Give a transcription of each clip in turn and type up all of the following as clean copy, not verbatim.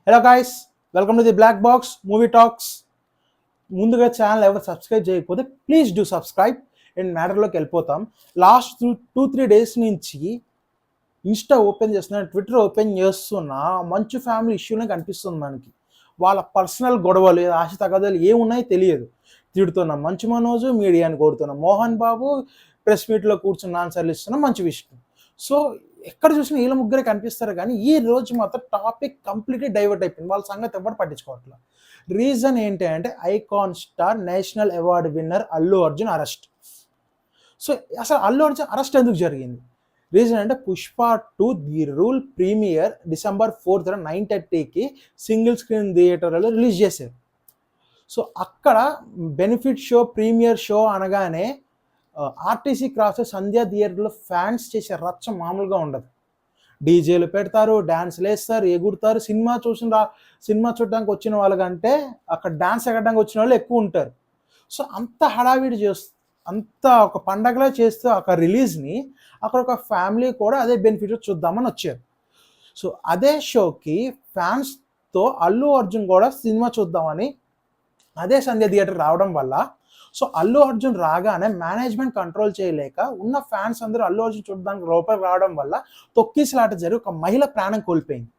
Hello guys, welcome to the black box movie talks. ముందుగా channel ఎవరు subscribe చేయకపోతే please do subscribe. And మ్యాటర్లోకి వెళ్ళిపోతాం. లాస్ట్ 2-3 డేస్ నుంచి ఇన్స్టా ఓపెన్ చేస్తున్నా, ట్విట్టర్ ఓపెన్ చేస్తున్నా, మంచు ఫ్యామిలీ ఇష్యూనే కనిపిస్తుంది మనకి. వాళ్ళ పర్సనల్ గొడవలు, ఆశ తగదలు ఏమున్నాయో తెలియదు. తిడుతున్న మంచు మనోజు, మీడియాని కోరుతున్న మోహన్ బాబు, ప్రెస్ మీట్లో కూర్చుని ఆన్సర్లు ఇస్తున్న మంచు విష్ణు. సో ఎక్కడ చూసినా వీళ్ళ ముగ్గురే కనిపిస్తారు, కానీ ఈ రోజు మాత్రం టాపిక్ కంప్లీట్లీ డైవర్ట్ అయిపోయింది. వాళ్ళ సంగతి ఎవరు పట్టించుకోవట్లేదు. రీజన్ ఏంటి అంటే icon star, national award winner Allu Arjun arrest. So అసలు అల్లు అర్జున్ అరెస్ట్ ఎందుకు జరిగింది? రీజన్ అంటే Pushpa 2 the rule premiere December 4th 9:30కి సింగిల్ స్క్రీన్ థియేటర్లో రిలీజ్ చేశారు. సో అక్కడ బెనిఫిట్ షో, ప్రీమియర్ షో అనగానే ఆర్టీసీ క్రాస్ సంధ్యా థియేటర్లో ఫ్యాన్స్ చేసే రచ్చ మామూలుగా ఉండదు. డీజేలు పెడతారు, డ్యాన్స్లు వేస్తారు, ఎగురుతారు. సినిమా చూడడానికి వచ్చిన వాళ్ళకంటే అక్కడ డ్యాన్స్ ఎగడానికి వచ్చిన వాళ్ళు ఎక్కువ ఉంటారు. సో అంత హడావిడి చేస్తూ, అంత ఒక పండగలా చేస్తూ ఒక రిలీజ్ని అక్కడ ఒక ఫ్యామిలీ కూడా అదే బెనిఫిట్ చూద్దామని వచ్చారు. సో అదే షోకి ఫ్యాన్స్తో అల్లు అర్జున్ కూడా సినిమా చూద్దామని అదే సంధ్య థియేటర్ రావడం వల్ల, సో అల్లు అర్జున్ రాగానే మేనేజ్మెంట్ కంట్రోల్ చేయలేక ఉన్న ఫ్యాన్స్ అందరూ అల్లు అర్జున్ చూడడానికి లోపలికి రావడం వల్ల తొక్కిసలాట జరిగి ఒక మహిళ ప్రాణం కోల్పోయింది.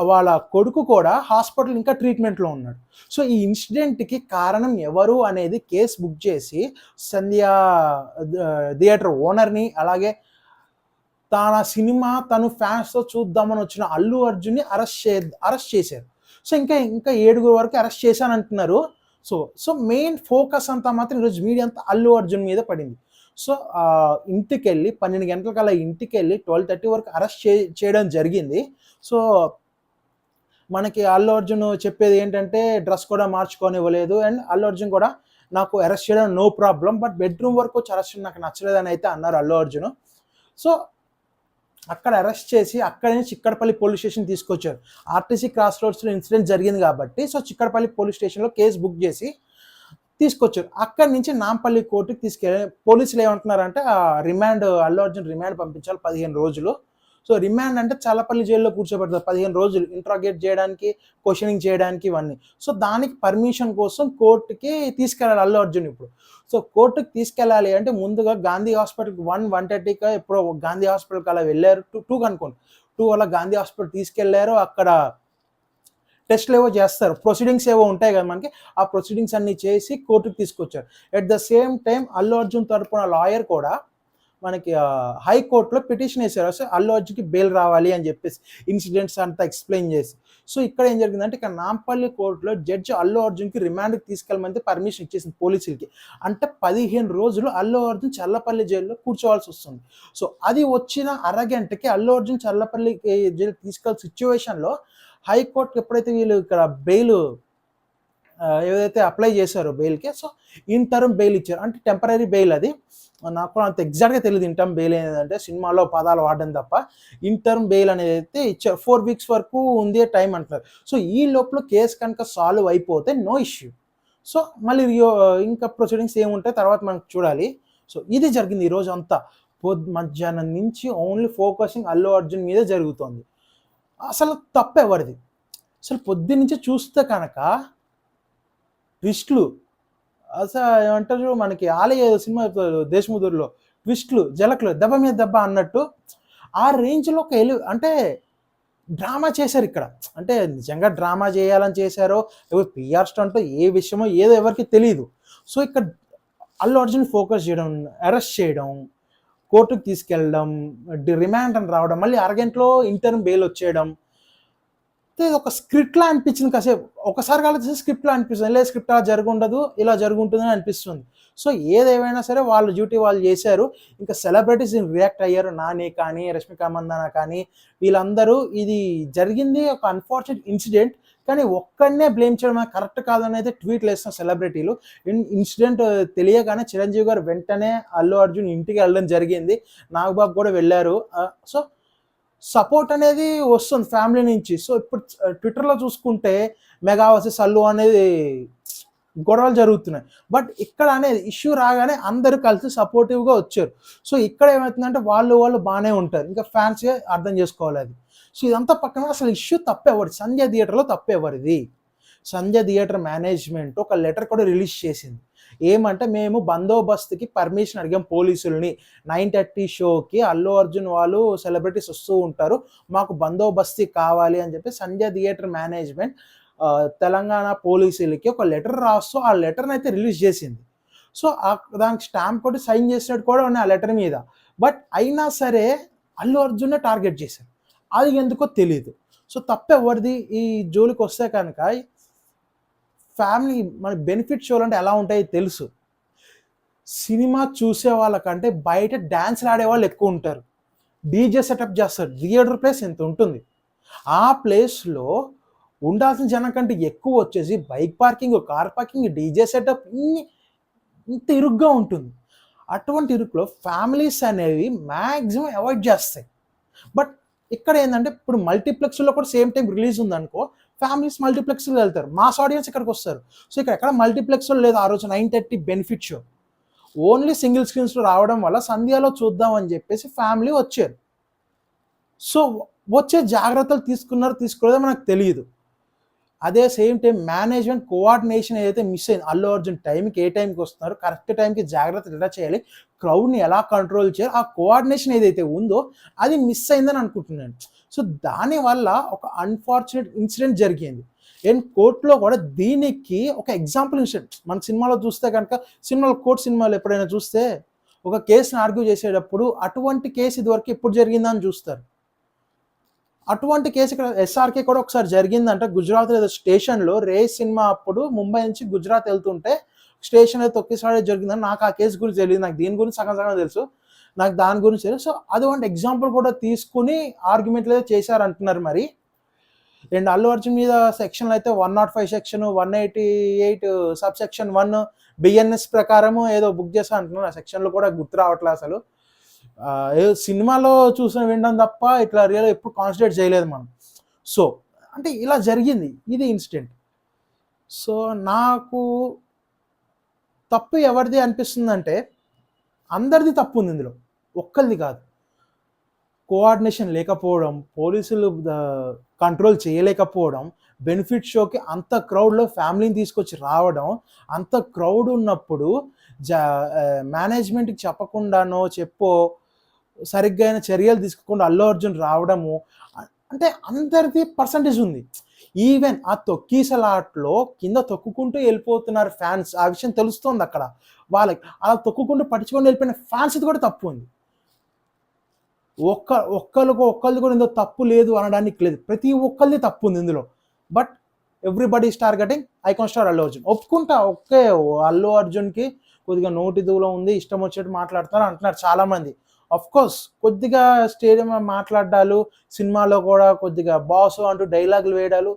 వాళ్ళ కొడుకు కూడా హాస్పిటల్ ఇంకా ట్రీట్మెంట్లో ఉన్నాడు. సో ఈ ఇన్సిడెంట్కి కారణం ఎవరు అనేది కేసు బుక్ చేసి సంధ్య థియేటర్ ఓనర్ని, అలాగే తన సినిమా తను ఫ్యాన్స్తో చూద్దామని వచ్చిన అల్లు అర్జున్ని అరెస్ట్ చేశారు. సో ఇంకా 7 వరకు అరెస్ట్ చేశానంటున్నారు. సో మెయిన్ ఫోకస్ అంతా మాత్రం ఈరోజు మీడియా అంతా అల్లు అర్జున్ మీద పడింది. సో ఇంటికి వెళ్ళి 12 గంటలకల్లా ఇంటికి వెళ్ళి 12:30 వరకు అరెస్ట్ చేయడం జరిగింది. సో మనకి అల్లు అర్జున్ చెప్పేది ఏంటంటే డ్రెస్ కూడా మార్చుకోనివ్వలేదు. అండ్ అల్లు అర్జున్ కూడా నాకు అరెస్ట్ చేయడం నో ప్రాబ్లం, బట్ బెడ్రూమ్ వరకు వచ్చి అరెస్ట్ నాకు నచ్చలేదని అయితే అన్నారు అల్లు అర్జున్. సో అక్కడ అరెస్ట్ చేసి అక్కడి నుంచి చిక్కడపల్లి పోలీస్ స్టేషన్ తీసుకొచ్చారు. ఆర్టీసీ క్రాస్ రోడ్స్లో ఇన్సిడెంట్ జరిగింది కాబట్టి సో చిక్కడపల్లి పోలీస్ స్టేషన్లో కేసు బుక్ చేసి తీసుకొచ్చారు. అక్కడి నుంచి నాంపల్లి కోర్టుకి తీసుకెళ్ళి పోలీసులు ఏమంటున్నారంటే రిమాండ్, అల్లు అర్జున్ రిమాండ్ పంపించాలి 15 రోజులు. సో రిమాండ్ అంటే చల్లపల్లి జైల్లో కూర్చోబెడతారు 15 రోజులు, ఇంట్రాగేట్ చేయడానికి, క్వశ్చనింగ్ చేయడానికి, ఇవన్నీ. సో దానికి పర్మిషన్ కోసం కోర్టుకి తీసుకెళ్ళాలి అల్లు అర్జున్ ఇప్పుడు. సో కోర్టుకి తీసుకెళ్ళాలి అంటే ముందుగా గాంధీ హాస్పిటల్కి 1:30కి ఎప్పుడో గాంధీ హాస్పిటల్కి అలా వెళ్ళారు. 2 అనుకోండి, 2 అలా గాంధీ హాస్పిటల్ తీసుకెళ్లారు. అక్కడ టెస్ట్లు ఏవో చేస్తారు, ప్రొసీడింగ్స్ ఏవో ఉంటాయి కదా మనకి, ఆ ప్రొసీడింగ్స్ అన్ని చేసి కోర్టుకు తీసుకొచ్చారు. At the same time Allu Arjun తరపున లాయర్ కూడా మనకి హైకోర్టులో పిటిషన్ వేశారు. అసలు అల్లు అర్జున్కి బెయిల్ రావాలి అని చెప్పేసి ఇన్సిడెంట్స్ అంతా ఎక్స్ప్లెయిన్ చేసి. సో ఇక్కడ ఏం జరిగిందంటే ఇక్కడ నాంపల్లి కోర్టులో జడ్జి అల్లు అర్జున్కి రిమాండ్కి తీసుకెళ్ళమంటే పర్మిషన్ ఇచ్చేసింది పోలీసులకి. అంటే 15 రోజులు అల్లు అర్జున్ చల్లపల్లి జైల్లో కూర్చోవాల్సి వస్తుంది. సో అది వచ్చిన అరగంటకి అల్లు అర్జున్ చల్లపల్లి జైలు తీసుకెళ్ళిన సిచ్యువేషన్లో హైకోర్టుకి ఎప్పుడైతే వీళ్ళు ఇక్కడ బెయిల్ ఏదైతే అప్లై చేశారో బెయిల్కి, సో ఇంటర్మ్ బెయిల్ ఇచ్చారు. అంటే టెంపరీ బెయిల్. అది నాకు అంత ఎగ్జాక్ట్గా తెలియదు ఇంటర్మ్ బెయిల్ ఏంటంటే, సినిమాలో పదాలు వాడడం తప్ప. ఇంటర్మ్ బెయిల్ అనేది అయితే ఇచ్చారు. 4 weeks వరకు ఉంది టైం అంటారు. సో ఈ లోపల కేసు కనుక సాల్వ్ అయిపోతే నో ఇష్యూ. సో మళ్ళీ ఇంకా ప్రొసీడింగ్స్ ఏముంటాయి తర్వాత మనకు చూడాలి. సో ఇది జరిగింది ఈరోజు అంతా. మధ్యాహ్నం నుంచి ఓన్లీ ఫోకసింగ్ అల్లు అర్జున్ మీద జరుగుతుంది. అసలు తప్పు ఎవరిది? అసలు పొద్దున్నుంచి చూస్తే కనుక ట్విస్ట్లు, అసలు ఏమంటారు మనకి ఆలయ సినిమా దేశముదురులో ట్విస్ట్లు, జలకులు, దెబ్బ మీద దెబ్బ అన్నట్టు ఆ రేంజ్లో ఒక అంటే డ్రామా చేశారు ఇక్కడ. అంటే నిజంగా డ్రామా చేయాలని చేశారో ఎవరు పిఆర్ స్టంట్ ఏ విషయమో ఏదో ఎవరికి తెలియదు. సో ఇక్కడ అల్లు అర్జున్ ఫోకస్ చేయడం, అరెస్ట్ చేయడం, కోర్టుకు తీసుకెళ్ళడం, రిమాండ్ అని రావడం, మళ్ళీ అరగంటలో ఇంటర్మ్ బెయిల్ వచ్చేయడం, ఒక స్క్రిప్ట్లా అనిపించింది. కాసేపు ఒకసారి కలిసి స్క్రిప్ట్లా అనిపిస్తుంది. లేదా స్క్రిప్ట్ అలా జరుగుండదు, ఇలా జరుగుంటుందని అనిపిస్తుంది. సో ఏదేమైనా సరే వాళ్ళ డ్యూటీ వాళ్ళు చేశారు. ఇంకా సెలబ్రిటీస్ రియాక్ట్ అయ్యారు. నాని కానీ, రష్మిక మందాన కానీ, వీళ్ళందరూ ఇది జరిగింది ఒక అన్ఫార్చునేట్ ఇన్సిడెంట్, కానీ ఒక్కడనే బ్లేమ్ చేయడం కరెక్ట్ కాదని అయితే ట్వీట్లు వేస్తున్న సెలబ్రిటీలు. ఇన్సిడెంట్ తెలియగానే చిరంజీవి గారు వెంటనే అల్లు అర్జున్ ఇంటికి వెళ్ళడం జరిగింది. నాగబాబు కూడా వెళ్ళారు. సో సపోర్ట్ అనేది వస్తుంది ఫ్యామిలీ నుంచి. సో ఇప్పుడు ట్విట్టర్లో చూసుకుంటే మెగా వర్సెస్ అల్లు అనేది గొడవలు జరుగుతున్నాయి. బట్ ఇక్కడ అనేది ఇష్యూ రాగానే అందరూ కలిసి సపోర్టివ్గా వచ్చారు. సో ఇక్కడ ఏమవుతుందంటే వాళ్ళు బాగానే ఉంటారు, ఇంకా ఫ్యాన్స్గా అర్థం చేసుకోవాలి అది. సో ఇదంతా పక్కన అసలు ఇష్యూ తప్పెవరిది? సంజయ్ థియేటర్లో తప్పెవరిది? సంజయ్ థియేటర్ మేనేజ్మెంట్ ఒక లెటర్ కూడా రిలీజ్ చేసింది. ఏమంటే, మేము బందోబస్తుకి పర్మిషన్ అడిగాం పోలీసుల్ని, 9:30 షోకి అల్లు అర్జున్ వాళ్ళు సెలబ్రిటీస్ వస్తూ ఉంటారు, మాకు బందోబస్తీ కావాలి అని చెప్పి సంజయ్ థియేటర్ మేనేజ్మెంట్ తెలంగాణ పోలీసులకి ఒక లెటర్ రాస్తూ ఆ లెటర్ని అయితే రిలీజ్ చేసింది. సో దానికి స్టాంప్ కొట్టి సైన్ చేసినట్టు కూడా ఉన్నాయి ఆ లెటర్ మీద. బట్ అయినా సరే అల్లు అర్జున్నే టార్గెట్ చేశారు, అది ఎందుకో తెలియదు. సో తప్పెవరిది? ఈ జోలికి వస్తే కనుక ఫ్యామిలీ మన బెనిఫిట్ షోలు అంటే ఎలా ఉంటాయో తెలుసు. సినిమా చూసే వాళ్ళకంటే బయట డ్యాన్స్లు ఆడేవాళ్ళు ఎక్కువ ఉంటారు, డీజే సెటప్ చేస్తారు. థియేటర్ ప్లేస్ ఎంత ఉంటుంది, ఆ ప్లేస్లో ఉండాల్సిన జనం కంటే ఎక్కువ వచ్చేసి bike parking, car parking, DJ setup ఇంత ఇరుగ్గా ఉంటుంది. అటువంటి ఇరుకులో ఫ్యామిలీస్ అనేవి మ్యాక్సిమం అవాయిడ్ చేస్తాయి. బట్ ఇక్కడ ఏంటంటే, ఇప్పుడు మల్టీప్లెక్స్లో కూడా సేమ్ టైం రిలీజ్ ఉందనుకో, ఫ్యామిలీస్ మల్టీప్లెక్స్కి వెళ్తారు, మాస్ ఆడియన్స్ ఇక్కడికి వస్తారు. సో ఇక్కడ ఎక్కడ మల్టీప్లెక్స్లో లేదు ఆ రోజు 9:30 బెనిఫిట్ షో, ఓన్లీ సింగిల్ స్క్రీన్స్లో రావడం వల్ల సంధ్యాలో చూద్దాం అని చెప్పేసి ఫ్యామిలీ వచ్చారు. సో వచ్చే జాగ్రత్తలు తీసుకోలేదో మనకు తెలియదు. అదే సేమ్ టైం మేనేజ్మెంట్ కోఆర్డినేషన్ ఏదైతే మిస్ అయింది, అల్లు అర్జున్ టైంకి ఏ టైంకి వస్తున్నారు, కరెక్ట్ టైంకి జాగ్రత్తలు ఎలా చేయాలి, క్రౌడ్ని ఎలా కంట్రోల్ చేయాలి, ఆ కోఆర్డినేషన్ ఏదైతే ఉందో అది మిస్ అయిందని అనుకుంటున్నాను. సో దానివల్ల ఒక అన్ఫార్చునేట్ ఇన్సిడెంట్ జరిగింది. అండ్ కోర్టులో కూడా దీనికి ఒక ఎగ్జాంపుల్ ఇన్సిడెంట్ మన సినిమాలో చూస్తే కనుక, కోర్టు సినిమాలు ఎప్పుడైనా చూస్తే ఒక కేసుని ఆర్గ్యూ చేసేటప్పుడు అటువంటి కేసు ఇదివరకు ఎప్పుడు జరిగిందని చూస్తారు. అటువంటి కేసు ఇక్కడ ఎస్ఆర్కే కూడా ఒకసారి జరిగిందంట. గుజరాత్ ఏదో స్టేషన్లో రేస్ సినిమా అప్పుడు ముంబై నుంచి గుజరాత్ వెళ్తుంటే స్టేషన్ అయితే తొక్కిసాడే జరిగిందని. నాకు ఆ కేసు గురించి తెలియదు, నాకు దీని గురించి సగం తెలుసు, నాకు దాని గురించి తెలియదు. సో అటువంటి ఎగ్జాంపుల్ కూడా తీసుకుని ఆర్గ్యుమెంట్లు అయితే చేశారంటున్నారు మరి. అండ్ అల్లు అర్జున్ మీద సెక్షన్లు అయితే 105 సెక్షన్, 188 సబ్ సెక్షన్ 1 బిఎన్ఎస్ ప్రకారము ఏదో బుక్ చేస్తా అంటున్నారు. ఆ సెక్షన్లు కూడా గుర్తు రావట్లేదు అసలు. సినిమాలో చూసిన వినడం తప్ప ఇట్లా రియల్ ఎప్పుడు కాన్సన్ట్రేట్ చేయలేదు మనం. సో అంటే ఇలా జరిగింది, ఇది ఇన్సిడెంట్. సో నాకు తప్పు ఎవరిది అనిపిస్తుందంటే, అందరిది తప్పు ఉంది ఇందులో, ఒక్కరిది కాదు. కోఆర్డినేషన్ లేకపోవడం, పోలీసులు కంట్రోల్ చేయలేకపోవడం, బెనిఫిట్ షోకి అంత క్రౌడ్లో ఫ్యామిలీని తీసుకొచ్చి రావడం, అంత క్రౌడ్ ఉన్నప్పుడు మేనేజ్మెంట్కి చెప్పకుండానో సరిగ్గా చర్యలు తీసుకోకుండా అల్లు అర్జున్ రావడము, అంటే అందరిది పర్సంటేజ్ ఉంది. ఈవెన్ ఆ తొక్కీసలాట్లో కింద తొక్కుకుంటూ వెళ్ళిపోతున్నారు ఫ్యాన్స్, ఆ విషయం తెలుస్తోంది అక్కడ వాళ్ళకి. అలా తొక్కుకుంటూ పట్టించుకొని వెళ్ళిపోయిన ఫ్యాన్స్ది కూడా తప్పు ఉంది. ఒక్కరిది కూడా ఇందులో తప్పు లేదు అనడానికి లేదు, ప్రతి ఒక్కరిది తప్పు ఉంది ఇందులో. But everybody targeting icon star Allu Arjun. ఒప్పుకుంటా, ఓకే, అల్లు అర్జున్కి కొద్దిగా నోటి దూలో ఉంది, ఇష్టం వచ్చేట్టు మాట్లాడుతున్నారు అంటున్నారు చాలామంది. అఫ్ కోర్స్ కొద్దిగా స్టేడియం మాట్లాడాలు, సినిమాలో కూడా కొద్దిగా బాస్ అంటూ డైలాగులు వేయడాలు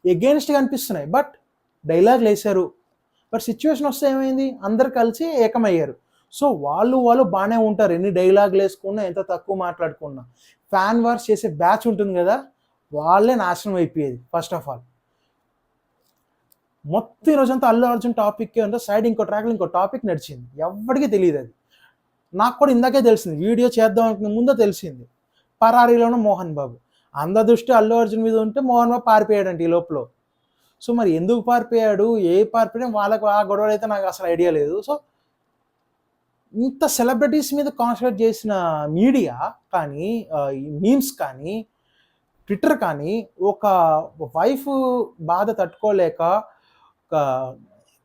ఎగెయిన్స్ట్గా అనిపిస్తున్నాయి. బట్ డైలాగులు వేశారు, బట్ సిచ్యువేషన్ వస్తే ఏమైంది, అందరు కలిసి ఏకమయ్యారు. సో వాళ్ళు బాగానే ఉంటారు, ఎన్ని డైలాగులు వేసుకున్నా, ఎంత తక్కువ మాట్లాడుకున్నా. ఫ్యాన్ వార్స్ చేసే బ్యాచ్ ఉంటుంది కదా, వాళ్ళే నాశనం అయిపోయేది. ఫస్ట్ ఆఫ్ ఆల్ మొత్తం రోజంతా అల్లు అర్జున్ టాపిక్ అంటే సైడ్ ఇంకో ట్రాక్లో ఇంకో టాపిక్ నడిచింది, ఎవరికి తెలియదు. అది నాకు కూడా ఇందాకే తెలిసింది, వీడియో చేద్దాం అనుకున్న ముందే తెలిసింది. పరారీలోనూ మోహన్ బాబు, అందరి దృష్టి అల్లు అర్జున్ మీద ఉంటే మోహన్ బాబు పారిపోయాడంట ఈ లోపల. సో మరి ఎందుకు పారిపోయాడు, పారిపోయాడు, వాళ్ళకు ఆ గొడవలు అయితే నాకు అసలు ఐడియా లేదు. సో ఇంత సెలబ్రిటీస్ మీద కాన్సన్ట్రేట్ చేసిన మీడియా కానీ, మీమ్స్ కానీ, ట్విట్టర్ కానీ, ఒక వైఫ్ బాధ తట్టుకోలేక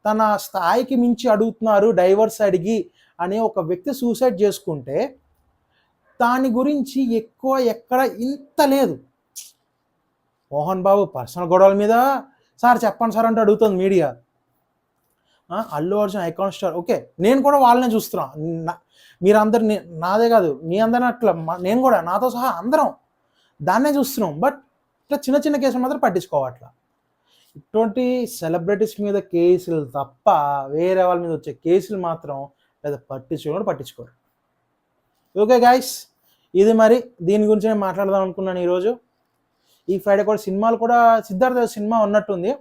తన స్థాయికి మించి అడుగుతున్నారు డైవర్స్ అడిగి అని ఒక వ్యక్తి సూసైడ్ చేసుకుంటే, దాని గురించి ఎక్కువ ఎక్కడ ఇంత లేదు. మోహన్ బాబు పర్సనల్ గొడవల మీద సార్ చెప్పండి సార్ అంటే అడుగుతుంది media. Allu Arjun icon star, okay, నేను కూడా వాళ్ళనే చూస్తున్నా. మీరందరు నాదే కాదు, మీ అందరిని అట్లా నేను కూడా నాతో సహా అందరం దాన్నే చూస్తున్నాం. బట్ ఇట్లా చిన్న చిన్న కేసులు మాత్రం పట్టించుకోవట్లా. ఇటువంటి సెలబ్రిటీస్ మీద కేసులు తప్ప వేరే వాళ్ళ మీద వచ్చే కేసులు మాత్రం లేదా పట్టించుకోరు. ఓకే గైస్, ఇది మరి దీని గురించి నేను మాట్లాడదాం అనుకున్నాను ఈరోజు. ఈ ఫ్రైడే కూడా సినిమాలు కూడా సిద్ధార్థ సినిమా ఉన్నట్టుంది,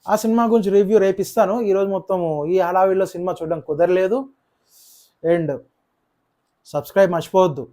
ఆ సినిమా గురించి రివ్యూ రేపు ఇస్తాను. ఈరోజు మొత్తము ఈ హడావిడిలో సినిమా చూడడం కుదరలేదు. అండ్ సబ్స్క్రైబ్ మర్చిపోవద్దు.